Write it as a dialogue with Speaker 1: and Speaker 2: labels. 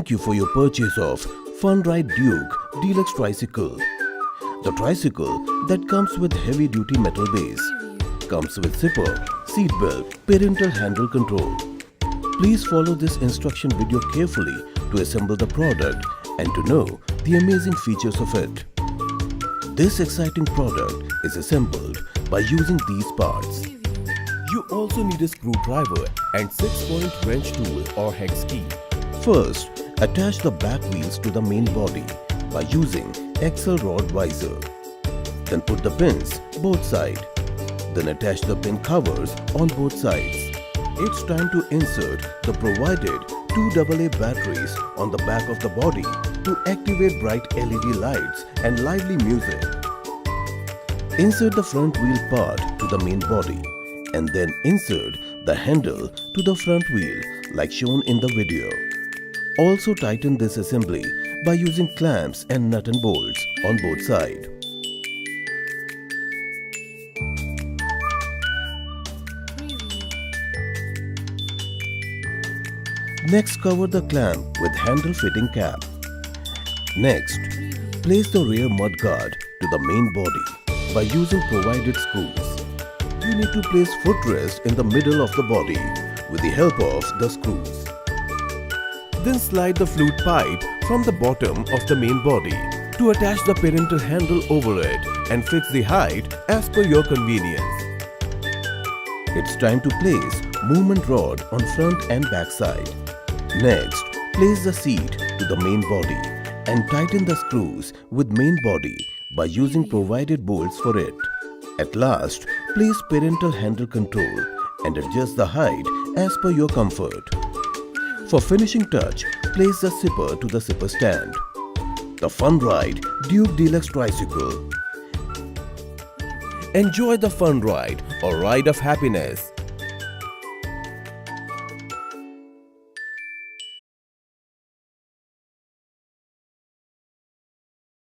Speaker 1: thank you for your purchase of Funride Duke Deluxe Tricycle. The tricycle that comes with heavy-duty metal base, comes with zipper, seat belt, parental handle control. Please follow this instruction video carefully to assemble the product and to know the amazing features of it. This exciting product is assembled by using these parts. You also need a screwdriver and 6-point wrench tool or hex key. First, attach the back wheels to the main body by using axle rod visor. Then put the pins both sides. Then attach the pin covers on both sides. It's time to insert the provided 2 AA batteries on the back of the body to activate bright LED lights and lively music. Insert the front wheel part to the main body and then insert the handle to the front wheel like shown in the video. Also tighten this assembly by using clamps and nut and bolts on both sides. Next, cover the clamp with handle fitting cap. Next, place the rear mudguard to the main body by using provided screws. You need to place footrest in the middle of the body with the help of the screws. Then slide the flute pipe from the bottom of the main body to attach the parental handle over it and fix the height as per your convenience. It's time to place movement rod on front and back side. Next, place the seat to the main body and tighten the screws with main body by using provided bolts for it. At last, place parental handle control and adjust the height as per your comfort. For finishing touch, place the zipper to the zipper stand. The Funride Duke Deluxe Tricycle. Enjoy the fun ride or ride of happiness.